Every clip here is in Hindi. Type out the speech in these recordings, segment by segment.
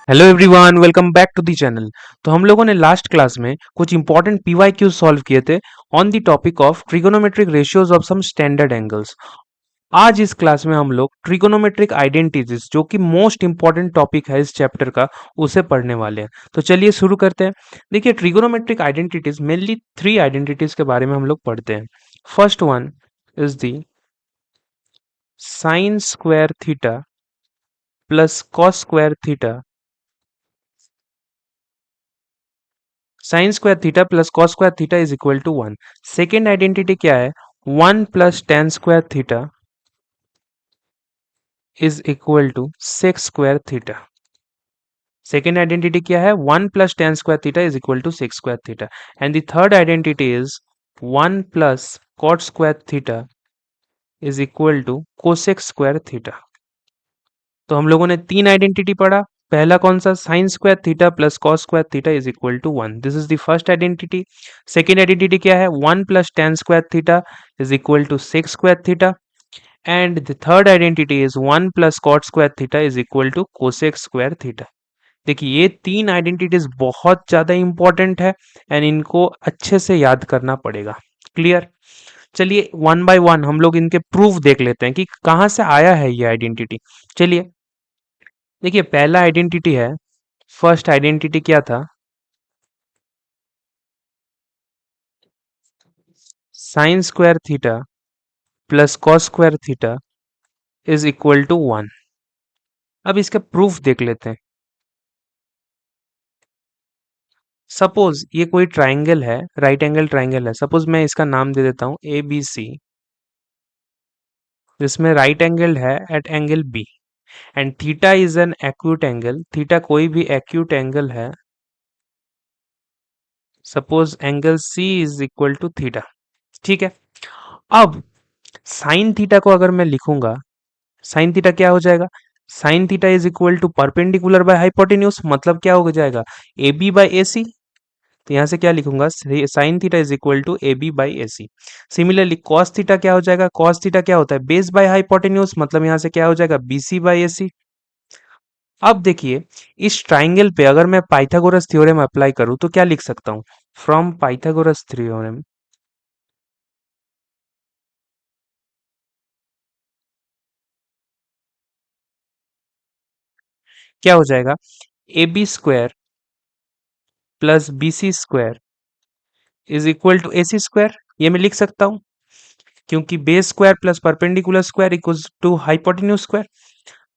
Hello everyone, welcome back to the channel. तो हम लोगों ने लास्ट क्लास में कुछ इंपॉर्टेंट पीवाई क्यूज सॉल्व किए थे on the topic of trigonometric ratios of some standard angles. आज इस क्लास में हम लोग ट्रिगोनोमेट्रिक आइडेंटिटीज, जो कि मोस्ट इंपॉर्टेंट टॉपिक है इस चैप्टर का, उसे पढ़ने वाले हैं। तो चलिए शुरू करते हैं। देखिए, trigonometric identities mainly three identities के बारे में हम लोग पढ़ते हैं। First one is the sine square theta plus cos square theta. Sine square theta plus cos square theta is equal to one. Second identity क्या है? One plus tan square theta is equal to sec square theta. Second identity क्या है? One plus tan square theta is equal to sec square theta. And the third identity is one plus cot square theta is equal to cosec square theta. तो हम लोगों ने तीन आइडेंटिटी पढ़ा। पहला कौन सा? Sine square theta plus cos square theta is equal to one. This is the first identity. Second identity क्या है? One plus tan square theta is equal to sec square theta. And the third identity is one plus cot square theta is equal to cosec square theta. देखिए, ये तीन आइडेंटिटीज बहुत ज्यादा इंपॉर्टेंट है एंड इनको अच्छे से याद करना पड़ेगा। क्लियर? चलिए वन बाय वन हम लोग इनके प्रूफ देख लेते हैं कि कहाँ से आया है ये आइडेंटिटी। चलिए, देखिए पहला आइडेंटिटी है, फर्स्ट आइडेंटिटी क्या था? Sine square theta plus cos square theta is equal to one. अब इसका प्रूफ देख लेते हैं। सपोज ये कोई ट्राइंगल है, राइट एंगल ट्राइंगल है। सपोज मैं इसका नाम दे देता हूं ए बी सी, जिसमें राइट एंगल है at angle B and theta is an acute angle. Theta कोई भी एक्यूट एंगल है। Suppose angle C is equal to theta. ठीक है। अब साइन थीटा को अगर मैं लिखूंगा, साइन थीटा क्या हो जाएगा? Sine theta is equal to perpendicular by hypotenuse. मतलब क्या हो जाएगा? A B by A C. तो यहां से क्या लिखूंगा? Sine theta is equal to A B by A C. Similarly cos theta क्या हो जाएगा? कॉस थीटा क्या होता है? Base by hypotenuse. मतलब यहां से क्या हो जाएगा? B C by A C. अब देखिए, इस ट्राइंगल पे अगर मैं पाइथागोरस थ्योरम अप्लाई करूं तो क्या लिख सकता हूं? फ्रॉम पाइथागोरस थ्योरम क्या हो जाएगा? A B square plus B C square is equal to A C square. ये मैं लिख सकता हूं, क्योंकि base square plus perpendicular square equals to hypotenuse square.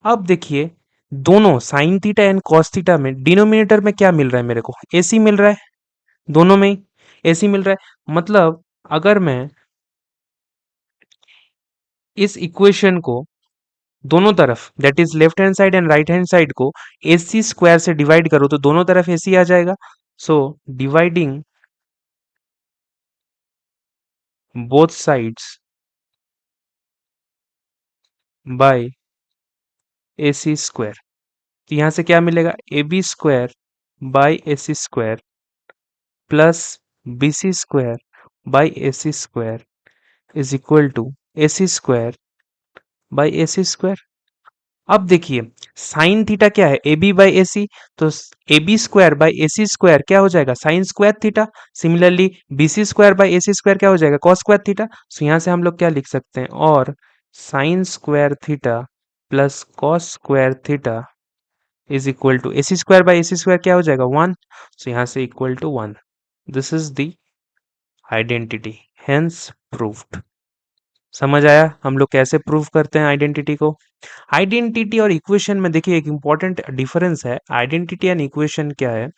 अब देखिए, दोनों sine theta and cos theta में डिनोमिनेटर में क्या मिल रहा है मेरे को? एसी मिल रहा है। दोनों में ही एसी मिल रहा है। मतलब अगर मैं इस इक्वेशन को दोनों तरफ, that is left hand side and right hand side को, एसी स्क्वायर से डिवाइड करो तो दोनों तरफ एसी आ जाएगा। So dividing both sides by AC square. तो यहां से क्या मिलेगा? A B square by A C square plus B C square by A C square is equal to A C square by A C square. अब देखिए, साइन थीटा क्या है? A B by A C. तो A B square by A C square क्या हो जाएगा? Sine square theta. Similarly B C square by A C square क्या हो जाएगा? Cos square theta. सो यहां से हम लोग क्या लिख सकते हैं? और sine square theta plus cos square theta is equal to A C square by A C square क्या हो जाएगा? वन। सो यहां से equal to one. This is the identity, hence proved. समझ आया हम लोग कैसे प्रूव करते हैं आइडेंटिटी को? आइडेंटिटी और इक्वेशन में देखिए एक इंपॉर्टेंट डिफरेंस है। आइडेंटिटी एंड इक्वेशन क्या है?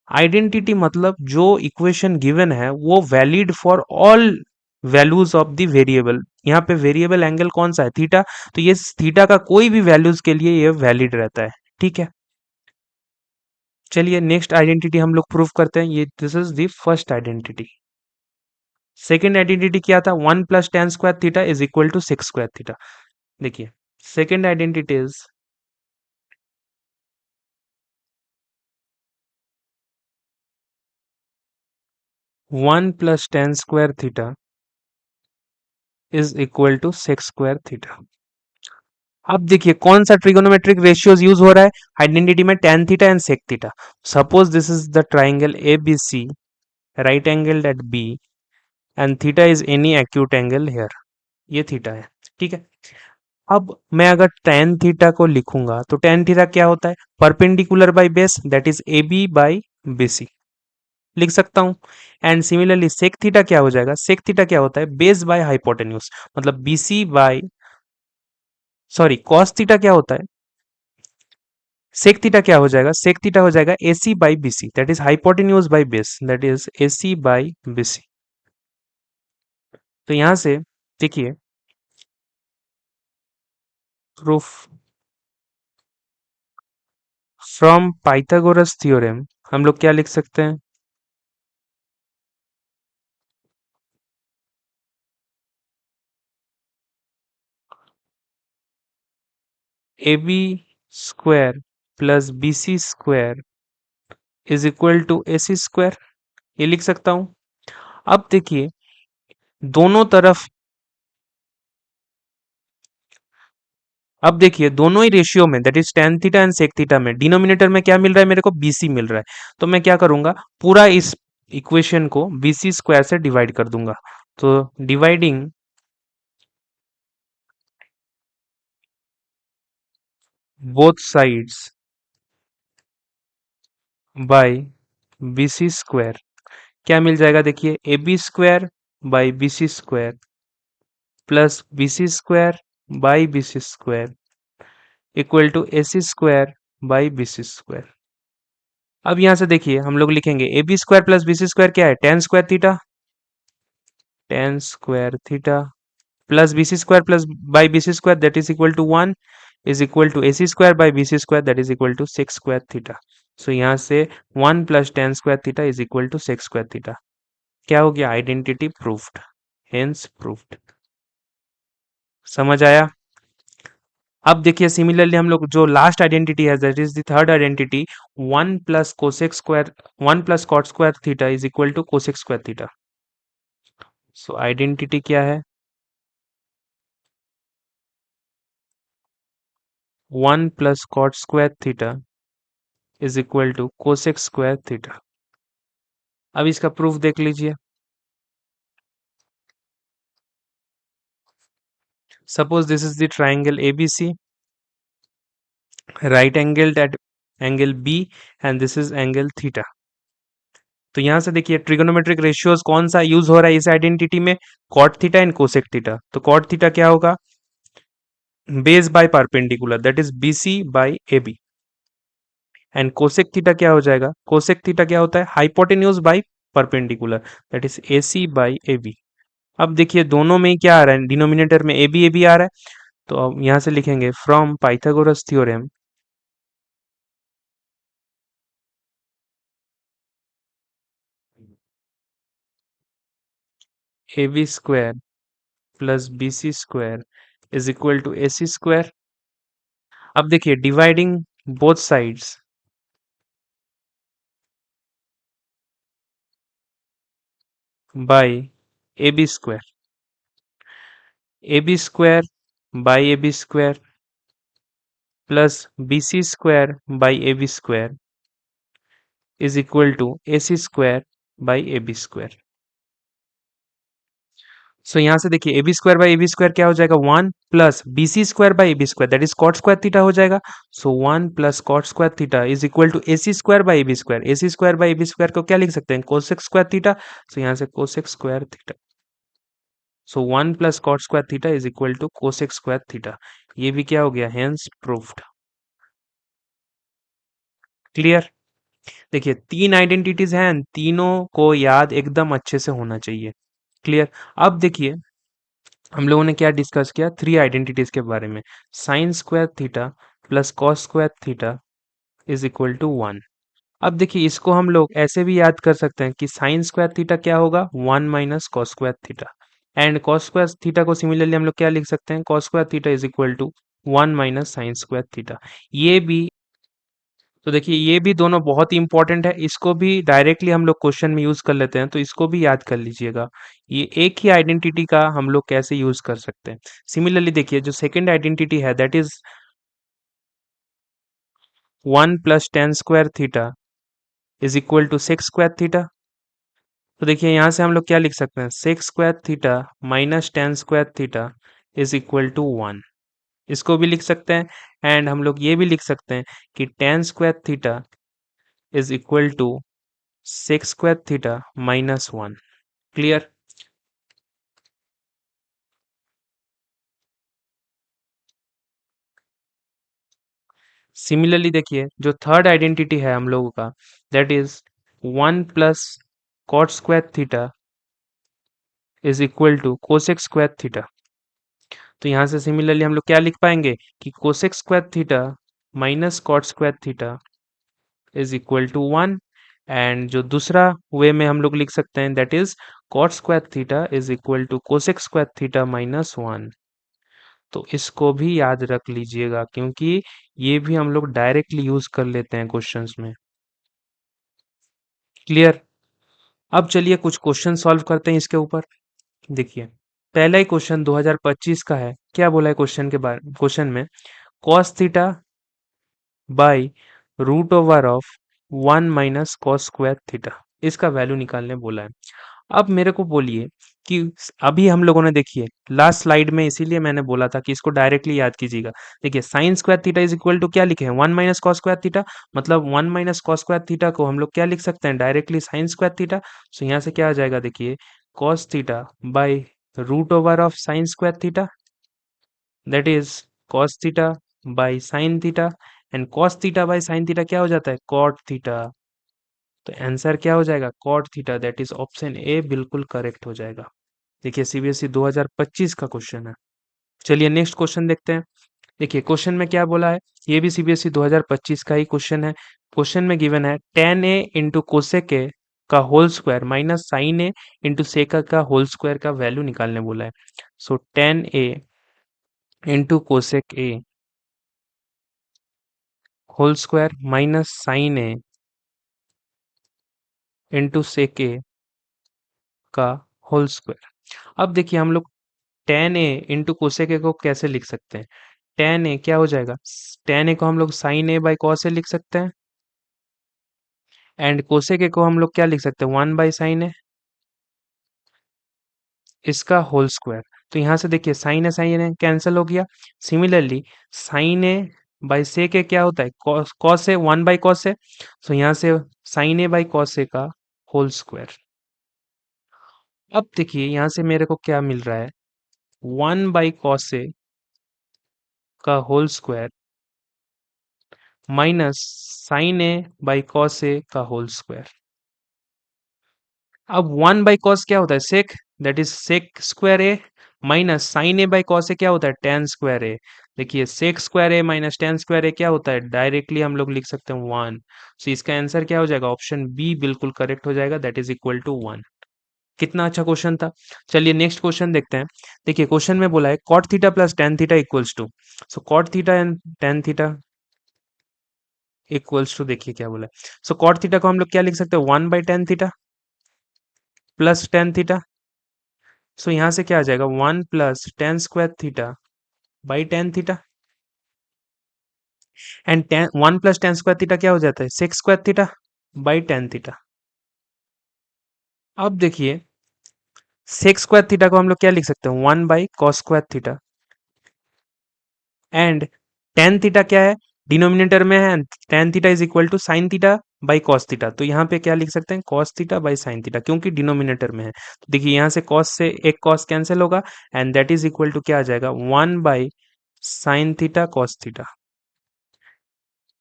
आइडेंटिटी मतलब जो इक्वेशन गिवन है वो valid for all values of the variable. यहाँ पे वेरिएबल एंगल कौन सा है? थीटा। तो ये थीटा का कोई भी वैल्यूज के लिए ये वैलिड रहता है। ठीक है। चलिए नेक्स्ट आइडेंटिटी हम लोग प्रूव करते हैं। ये this is the first identity. Second identity क्या था? One plus tan square theta is equal to sec square theta. देखिए, second identity is one plus tan square theta is equal to sec square theta. अब देखिए कौन सा ट्रिगोनोमेट्रिक रेशियोज यूज हो रहा है आइडेंटिटी में, tan theta and sec theta. Suppose this is the triangle ABC, right angle at B, and theta is any acute angle here. ये थीटा है, ठीक है. अब मैं अगर tan थीटा को लिखूंगा तो tan थीटा क्या होता है, perpendicular by base, that is AB by BC, लिख सकता हूं. एंड सिमिलरली सेक थीटा क्या हो जाएगा, सेक थीटा क्या होता है, बेस बाय हाइपोटेन्यूज, मतलब BC by, sorry cos theta क्या होता है, सेक थीटा क्या हो जाएगा, सेक थीटा हो जाएगा AC by BC, that is hypotenuse by base, that is AC by BC. तो यहां से देखिए प्रूफ फ्रॉम पाइथागोरस थ्योरम, हम लोग क्या लिख सकते हैं, AB square plus BC square is equal to AC square, ये लिख सकता हूं. अब देखिए दोनों तरफ, अब देखिए दोनों ही रेशियो में, that is tan theta and sec theta में, डिनोमिनेटर में क्या मिल रहा है मेरे को, BC मिल रहा है. तो मैं क्या करूंगा, पूरा इस इक्वेशन को BC स्क्वायर से डिवाइड कर दूंगा. तो dividing both sides by BC square, क्या मिल जाएगा देखिए, AB square by BC square plus BC square by BC square equal to AC square by BC square. अब यहां से देखिए हम लोग लिखेंगे AB square plus BC square क्या है, tan square theta, tan square theta plus BC square plus by BC square that is equal to 1 is equal to AC square by BC square that is equal to sec square theta. So यहाँ से 1 plus tan square theta is equal to sec square theta. क्या हो गया, आइडेंटिटी प्रूफ्ड, हेंस प्रूफ्ड. समझ आया. अब देखिए सिमिलरली हम लोग जो लास्ट आइडेंटिटी है, that is the third identity, 1 plus cosec square, 1 plus cot square theta is equal to cosec square theta. So identity क्या है, 1 plus cot square theta is equal to cosec square theta. अब इसका प्रूफ देख लीजिए. Suppose this is the triangle ABC, right angle at angle B, and this is angle theta. तो यहां से देखिए ट्रिगोनोमेट्रिक रेशियोज कौन सा यूज हो रहा है इस आइडेंटिटी में, cot theta and cosec theta. तो कॉट थीटा क्या होगा, base by perpendicular, that is BC by AB. And cosec theta क्या हो जाएगा, कोसेक थीटा क्या होता है, hypotenuse by perpendicular, that is AC by AB. अब देखिए दोनों में ही क्या आ रहा है, डिनोमिनेटर में AB AB आ रहा है. तो अब यहां से लिखेंगे from Pythagoras theorem, AB square plus BC square is equal to AC square. अब देखिए dividing both sides by AB square, AB square by AB square plus BC square by AB square is equal to AC square by AB square. So यहाँ से देखिए AB square by AB square क्या हो जाएगा, 1 plus BC square by AB square that is cot square theta हो जाएगा. सो 1 plus cot square theta is equal to AC square by AB square, AC square by AB square को क्या लिख सकते हैं, कोसेक स्क्वायर थीटा. सो यहाँ से cosec square theta, so 1 plus cot square theta is equal to cosec square theta. ये भी क्या हो गया, हेंस प्रूफ्ड. क्लियर. देखिए तीन आइडेंटिटीज हैं, तीनों को याद एकदम अच्छे से होना चाहिए. क्लियर. अब देखिए हम लोगों ने क्या डिस्कस किया, थ्री आइडेंटिटीज के बारे में, sine square theta plus cos square theta is equal to 1. अब देखिए इसको हम लोग ऐसे भी याद कर सकते हैं कि साइन स्क्वायर थीटा क्या होगा, 1 minus cos square theta. And cos square theta को सिमिलरली हम लोग क्या लिख सकते हैं, cos square theta is equal to 1 minus sine square theta. ये भी तो देखिए ये भी दोनों बहुत ही इंपॉर्टेंट है, इसको भी डायरेक्टली हम लोग क्वेश्चन में यूज कर लेते हैं, तो इसको भी याद कर लीजिएगा। ये एक ही आइडेंटिटी का हम लोग कैसे यूज कर सकते हैं। सिमिलरली देखिए जो सेकंड आइडेंटिटी है that is 1 plus tan square theta is equal to sec square theta. तो देखिए यहाँ से हम लोग क्या लिख सकते हैं, sec square theta minus tan square theta is equal to 1। इसको भी लिख सकते हैं एंड हम लोग ये भी लिख सकते हैं कि tan square theta is equal to sec square theta minus 1। Clear. Similarly देखिए जो थर्ड आइडेंटिटी है हम लोगों का that is 1 plus cot square theta is equal to cosec square theta. तो यहाँ से सिमिलरली हम लोग क्या लिख पाएंगे कि cosec square theta minus cot square theta is equal to 1। And जो दूसरा वे में हम लोग लिख सकते हैं that is cot square theta is equal to cosec square theta minus 1। तो इसको भी याद रख लीजिएगा क्योंकि ये भी हम लोग डायरेक्टली यूज कर लेते हैं क्वेश्चंस में। क्लियर। अब चलिए कुछ क्वेश्चन सॉल्व करते हैं इसके ऊपर। देखिए पहला ही क्वेश्चन 2025 का है। क्या बोला है क्वेश्चन में cos theta by root over of 1 minus cos square theta, इसका वैल्यू निकालने बोला है। अब मेरे को बोलिए कि अभी हम लोगों ने देखिए लास्ट स्लाइड में, इसीलिए मैंने बोला था कि इसको डायरेक्टली याद कीजिएगा। देखिए sine square theta is equal to क्या लिखे हैं, 1 माइनस कॉस स्क्वायर थीटा। मतलब 1 माइनस कॉस स्क्वायर थीटा को हम लोग क्या लिख सकते हैं, directly sine square theta. So यहाँ से क्या आ जाएगा, देखिए cos theta by root over of sine square theta that is cos theta by sine theta. And cos theta by sine theta क्या हो जाता है, कॉट थीटा। तो आंसर क्या हो जाएगा, cot theta. That is option A बिल्कुल करेक्ट हो जाएगा। देखिए सीबीएसई 2025 का क्वेश्चन है। चलिए नेक्स्ट क्वेश्चन देखते हैं। देखिए क्वेश्चन में क्या बोला है, ये भी सीबीएसई 2025 का ही क्वेश्चन है। क्वेश्चन में गिवन है tan a into cosec A का whole square minus sine A into sec का होल स्क्वायर का वैल्यू निकालने बोला है। So tan a into cosec A whole square minus sine A into sec A का होल स्क्वायर। अब देखिए हम लोग tan a into cosec A को कैसे लिख सकते हैं। tan a क्या हो जाएगा, tan a को हम लोग sin a बाई कॉस ए लिख सकते हैं। एंड कोसेक ए को हम लोग क्या लिख सकते हैं, 1 बाई साइन ए, इसका होल स्क्वायर। तो यहाँ से देखिए साइन ए कैंसिल हो गया। Similarly sine A by sec A क्या होता है, cos A 1 by cos A. So यहाँ से sine A by cos A का होल स्क्वायर। अब देखिए यहाँ से मेरे को क्या मिल रहा है, 1 बाई कॉस ए का whole square minus sine A by cos A का होल स्क्वायर। अब 1 बाई कॉस क्या होता है, sec, that is sec square A minus sine A by cos A क्या होता है, टेन स्क्वायर ए। देखिए sec square A minus tan square A क्या होता है, डायरेक्टली हम लोग लिख सकते हैं 1। सो इसका आंसर क्या हो जाएगा, ऑप्शन बी बिल्कुल करेक्ट हो जाएगा, दैट इज इक्वल टू 1। कितना अच्छा क्वेश्चन था। चलिए नेक्स्ट क्वेश्चन देखते हैं। देखिए क्वेश्चन में बोला है cot theta plus tan theta equals to, so cot theta and tan theta equals to, देखिए क्या बोला है। सो कॉट थीटा को हम लोग क्या लिख सकते हैं, 1 by tan theta plus tan theta. So यहाँ से क्या आ जाएगा, 1 plus tan square theta by tan theta. And tan 1 plus tan square theta क्या हो जाता है, sec square theta by tan theta. अब देखिए सेक्स स्क्वायर थीटा को हम लोग क्या लिख सकते हैं, 1 by cos square theta. And tan theta क्या है, डिनोमिनेटर में है, tan theta is equal to sine theta by cos theta. तो यहाँ पे क्या लिख सकते हैं, cos theta by sine theta, क्योंकि डिनोमिनेटर में है। तो देखिए यहाँ से कॉस से एक कॉस कैंसिल होगा and that is equal to क्या आ जाएगा, 1 by sine theta cos theta.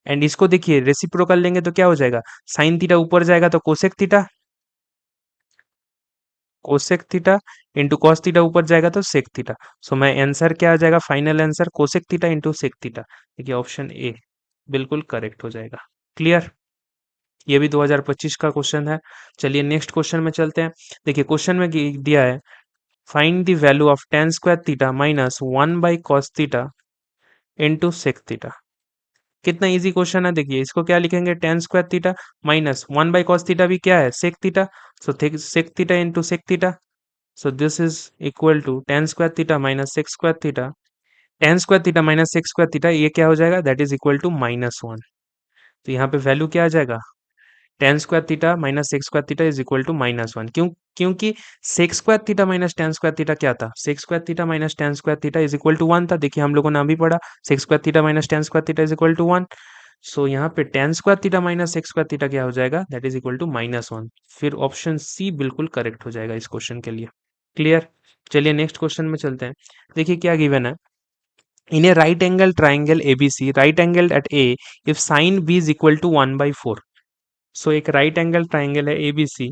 And इसको देखिए रेसिप्रोकल लेंगे तो क्या हो जाएगा, साइन थीटा ऊपर जाएगा तो cosec theta into cos theta ऊपर जाएगा तो सेक थीटा। सो मैं आंसर क्या आ जाएगा, final answer cosec theta into sec theta. देखिए ऑप्शन ए बिल्कुल करेक्ट हो जाएगा। क्लियर। ये भी 2025 का क्वेश्चन है। चलिए नेक्स्ट क्वेश्चन में चलते हैं। देखिए क्वेश्चन में दिया है find the value of tan square theta minus 1 by cos theta into sec theta. कितना इजी क्वेश्चन है, देखिए इसको क्या लिखेंगे, tan square theta minus one by cos theta भी क्या है, sec theta, so sec theta into sec theta, so this is equal to tan square theta minus sec square theta, tan square theta minus sec square theta, ये क्या हो जाएगा, दैट इज इक्वल टू -1। तो यहाँ पे वैल्यू क्या आ जाएगा, tan square theta minus sec square theta is equal to -1। क्योंकि sec square theta minus tan square theta क्या था, sec square theta minus tan square theta is equal to 1 था। देखिए हम लोगों ने अभी पढ़ा sec square theta minus tan square theta is equal to 1। So यहाँ पे tan square theta minus sec square theta क्या हो जाएगा, दैट इज इक्वल टू -1। फिर ऑप्शन सी बिल्कुल करेक्ट हो जाएगा इस क्वेश्चन के लिए। क्लियर। चलिए नेक्स्ट क्वेश्चन में चलते हैं। देखिए क्या गिवन है, in a right angle triangle ABC right angle at A if sine B is equal to 1/4। So एक राइट एंगल ट्राइंगल है ABC,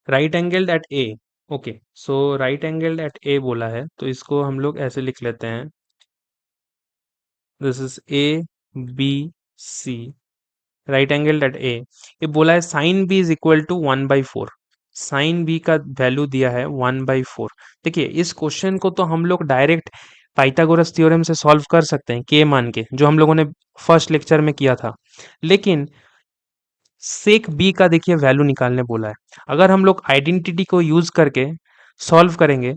right angle at A, okay, so right angle at A बोला है तो इसको हम लोग ऐसे लिख लेते हैं, this is A B C, right angle at A. ये बोला है sine B is equal to 1/4, sine B का वैल्यू दिया है 1/4। देखिए इस क्वेश्चन को तो हम लोग डायरेक्ट पाइथागोरस थ्योरम से सॉल्व कर सकते हैं के मान के, जो हम लोगों ने फर्स्ट लेक्चर में किया था, लेकिन सेक बी का देखिए वैल्यू निकालने बोला है। अगर हम लोग आइडेंटिटी को यूज करके सॉल्व करेंगे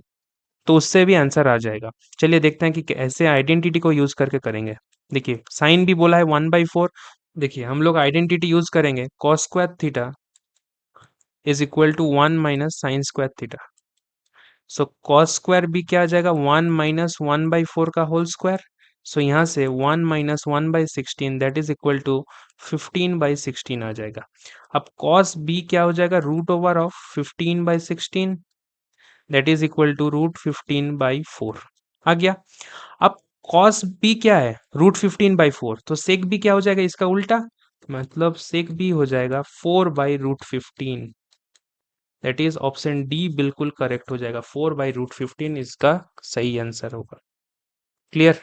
तो उससे भी आंसर आ जाएगा। चलिए देखते हैं कि कैसे आइडेंटिटी को यूज करके करेंगे। देखिए साइन भी बोला है 1/4, देखिए हम लोग आइडेंटिटी यूज करेंगे, cos square theta is equal to 1 minus sine square theta. So cos square भी क्या आ जाएगा, 1 माइनस 1/4 का होल स्क्वायर। सो यहाँ से 1 minus 1/16 that is equal to 15/16 आ जाएगा। अब कॉस बी क्या हो जाएगा, root over of 15/16 that is equal to √15/4 आ गया। अब कॉस बी क्या है, √15/4, तो सेक बी क्या हो जाएगा, इसका उल्टा, मतलब सेक बी हो जाएगा 4/√15, दैट इज ऑप्शन डी बिल्कुल करेक्ट हो जाएगा, 4/√15 इसका सही आंसर होगा। क्लियर।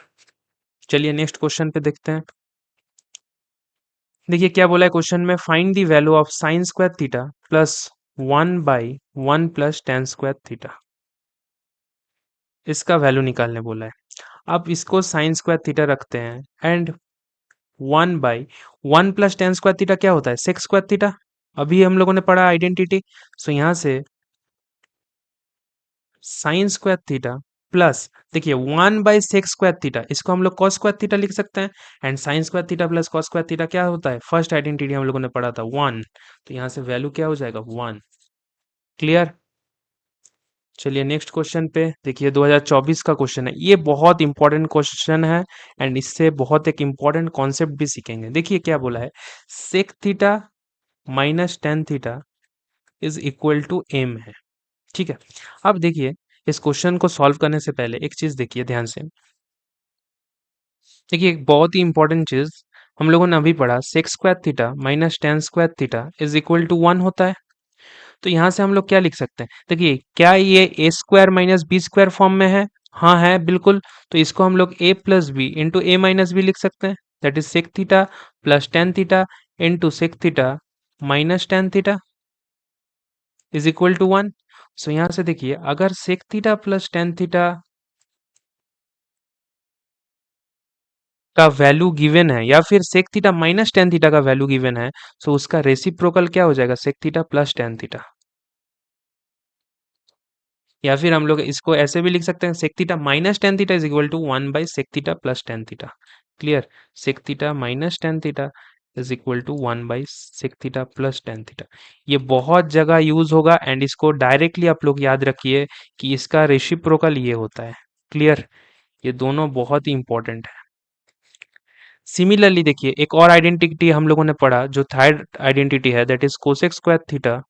चलिए नेक्स्ट क्वेश्चन पे देखते हैं। देखिए क्या बोला है क्वेश्चन में, find the value of sine square theta plus 1/1 plus tan square theta, इसका वैल्यू निकालने बोला है। अब इसको साइन स्क्वायर थीटा रखते हैं and 1/1 plus tan square theta क्या होता है, सेक स्क्वायर थीटा, अभी हम लोगों ने पढ़ा आइडेंटिटी। सो यहाँ से साइन स्क्वायर थीटा प्लस, देखिए 1/सेक स्क्वायर थीटा, इसको हम लोग कॉस स्क्वायर थीटा लिख सकते हैं, and sign square theta plus cos square theta क्या होता है, फर्स्ट आइडेंटिटी हम लोगों ने पढ़ा था 1, तो यहाँ से वैल्यू क्या हो जाएगा 1। क्लियर। चलिए नेक्स्ट क्वेश्चन पे, देखिए 2024 का क्वेश्चन है, ये बहुत इंपॉर्टेंट क्वेश्चन है एंड इससे बहुत एक इंपॉर्टेंट कॉन्सेप्ट भी सीखेंगे। देखिए क्या बोला है, sec theta minus tan theta is equal to M है, ठीक है। अब देखिए इस क्वेश्चन को सॉल्व करने से पहले एक चीज देखिए ध्यान से, देखिए एक बहुत ही इंपॉर्टेंट चीज हम लोगों ने अभी पढ़ा, sec square theta minus tan square theta is equal to 1 होता है। तो यहाँ से हम लोग क्या लिख सकते हैं, देखिए क्या ये A square minus B square form में है, हाँ है बिल्कुल। तो इसको हम लोग A plus B into A minus B लिख सकते हैं, that is sec theta plus tan theta into sec theta minus tan theta is equal to 1। So यहाँ से देखिए अगर sec theta plus tan theta का वैल्यू गिवन है या फिर sec theta minus tan theta का वैल्यू गिवन है, सो उसका रेसिप्रोकल क्या हो जाएगा, sec theta plus tan theta. या फिर हम लोग इसको ऐसे भी लिख सकते हैं, sec theta minus tan theta is equal to 1/सेक theta plus tan theta. Clear. Sec theta minus tan theta is equal to 1/सेक थीटा प्लस टेन थीटा, ये बहुत जगह यूज होगा एंड इसको डायरेक्टली आप लोग याद रखिए कि इसका रेसिप्रोकल ये होता है। क्लियर। ये दोनों बहुत ही इंपॉर्टेंट है। सिमिलरली देखिए एक और आइडेंटिटी हम लोगों ने पढ़ा जो थर्ड आइडेंटिटी है, that is cosec square theta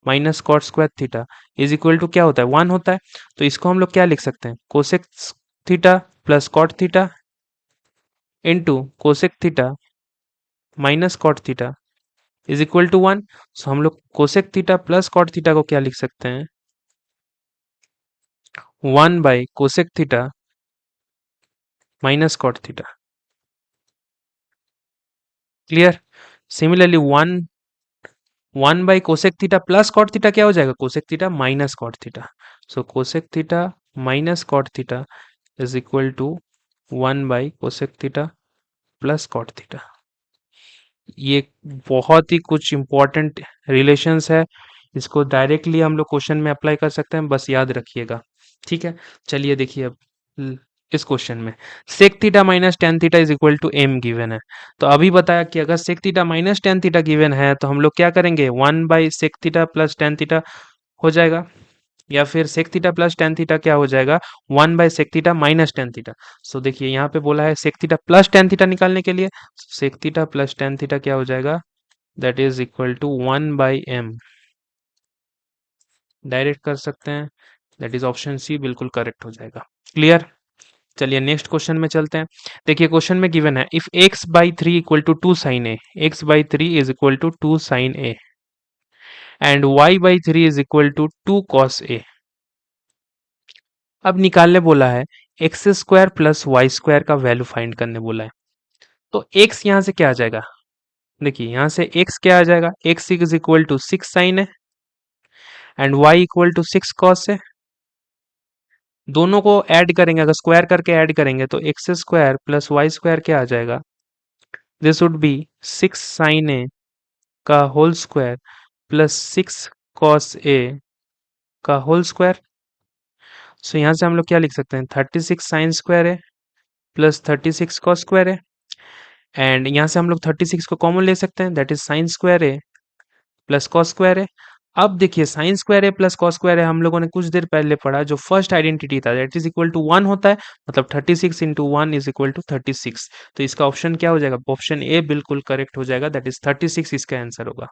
minus cot square theta is equal to क्या होता है, 1 होता है। तो इसको हम लोग क्या लिख सकते हैं, cosec theta plus cot theta into cosec theta minus cot theta is equal to 1। So हम लोग cosec theta plus cot theta को क्या लिख सकते हैं, 1/कोसेक theta minus cot theta. Clear. Similarly 1/कोसेक थीटा प्लस कॉट थीटा क्या हो जाएगा, cosec theta minus cot theta. So cosec theta minus cot theta is equal to 1/कोसेक थीटा प्लस कॉट थीटा। ये बहुत ही कुछ इंपॉर्टेंट रिलेशंस है, इसको डायरेक्टली हम लोग क्वेश्चन में अप्लाई कर सकते हैं, बस याद रखिएगा। ठीक है, चलिए देखिए अब इस क्वेश्चन में sec theta minus tan theta is equal to M given है। तो अभी बताया कि अगर sec theta minus tan theta given है तो हम लोग क्या करेंगे, one by sec theta plus tan theta हो जाएगा, या फिर sec theta plus tan theta क्या हो जाएगा, one by sec theta minus tan theta. So देखिए यहाँ पे बोला है sec theta plus tan theta निकालने के लिए, sec theta plus tan theta क्या हो जाएगा, that is equal to 1/m। Direct कर सकते हैं, दैट इज ऑप्शन सी बिल्कुल करेक्ट हो जाएगा। क्लियर। चलिए नेक्स्ट क्वेश्चन में चलते हैं। देखिए क्वेश्चन में गिवन है if x/3 equal to 2 sin a, x/3 is equal to 2 sin a and y/3 is equal to 2 cos a। अब निकालने बोला है x square plus y square का वैल्यू फाइंड करने बोला है। तो x यहाँ से क्या आ जाएगा, देखिए यहाँ से x क्या आ जाएगा, x is equal to 6 sin है and y equal to 6 cos है। दोनों को ऐड करेंगे, अगर स्क्वायर करके ऐड करेंगे तो x square plus y square क्या आ जाएगा, this would be 6 sin a का whole square plus 6 cos a का होल स्क्वायर। सो यहाँ से हम लोग क्या लिख सकते हैं, 36 साइन स्क्वायर है प्लस 36 cos स्क्वायर है, एंड यहाँ से हम लोग 36 को कॉमन ले सकते हैं, दैट इज साइन स्क्वायर है प्लस कॉस स्क्वायर है। अब देखिए साइन स्क्वायर है प्लस कॉस स्क्वायर है, हम लोगों ने कुछ देर पहले पढ़ा, जो फर्स्ट आइडेंटिटी था दैट इज इक्वल टू 1 होता है, मतलब 36 इंटू 1 इज इक्वल टू 36। तो इसका ऑप्शन क्या हो जाएगा, ऑप्शन ए बिल्कुल करेक्ट हो जाएगा, दैट इज 36 इसका आंसर होगा।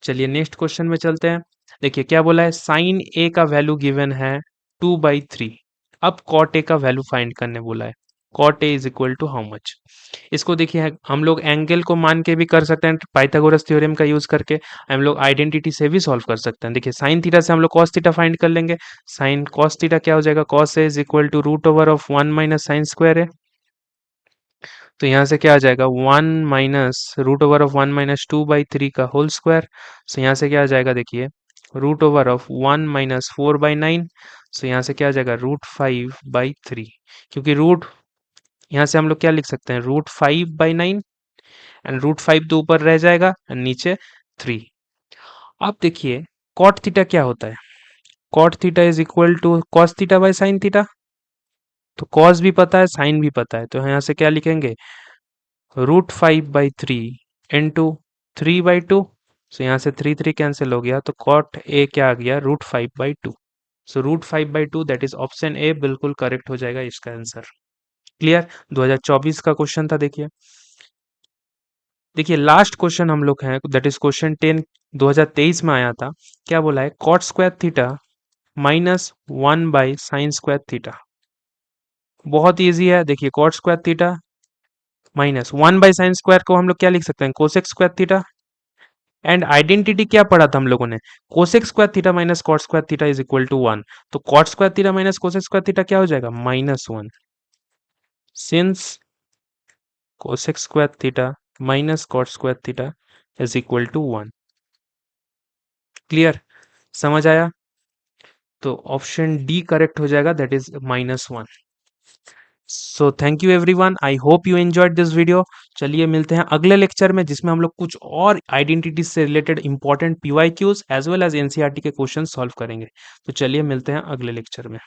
चलिए नेक्स्ट क्वेश्चन में चलते हैं। देखिए क्या बोला है, साइन ए का वैल्यू गिवन है 2/3। अब कॉट ए का वैल्यू फाइंड करने बोला है, cot A is equal to how much. इसको देखिए हम लोग एंगल को मान के भी कर सकते हैं, पाइथागोरस थ्योरम का यूज करके हम लोग आइडेंटिटी से भी सॉल्व कर सकते हैं। देखिए साइन थीटा से हम लोग कॉस थीटा फाइंड कर लेंगे, साइन कॉस थीटा क्या हो जाएगा, cos A is equal to root over of 1 minus sine square है। तो यहाँ से क्या आ जाएगा, 1 minus root over of 1 minus 2/3 का होल स्क्वायर। सो यहाँ से क्या आ जाएगा, देखिए रूट ओवर ऑफ 1 माइनस 4/9। सो यहाँ से क्या आ जाएगा, √5/3, क्योंकि रूट यहाँ से हम लोग क्या लिख सकते हैं, √5/9 एंड √5 तो ऊपर रह जाएगा एंड नीचे 3। अब देखिए कॉट थीटा क्या होता है, cot theta is equal to cos theta by sine theta. तो कॉस भी पता है साइन भी पता है, तो यहाँ से क्या लिखेंगे, √5/3 इंटू 3/2। सो यहाँ से 3 कैंसिल हो गया, तो कॉट ए क्या आ गया, √5/2। सो √5/2 दैट इज ऑप्शन ए बिल्कुल करेक्ट हो जाएगा इसका आंसर। क्लियर। 2024 का क्वेश्चन था। देखिए लास्ट क्वेश्चन हम लोग हैं, दैट इज क्वेश्चन 10 2023 में आया था। क्या बोला है, कॉट स्क्वायर थीटा माइनस 1/साइन स्क्वायर थीटा। बहुत इजी है, देखिए कॉट स्क्वायर थीटा माइनस 1/साइन स्क्वायर को हम लोग क्या लिख सकते हैं, cosec square theta. And identity क्या पढ़ा था हम लोगों ने, cosec square theta minus cot square theta is equal to 1। तो cot square theta minus cosec square theta क्या हो जाएगा, -1, since cosec square theta minus cot square theta is equal to 1। Clear, समझ आया। तो ऑप्शन डी करेक्ट हो जाएगा, that is -1। So thank you everyone, I hope you enjoyed this video. चलिए मिलते हैं अगले लेक्चर में, जिसमें हम लोग कुछ और आइडेंटिटीज से related important PYQs as well as NCERT के क्वेश्चन सॉल्व करेंगे। तो चलिए मिलते हैं अगले लेक्चर में।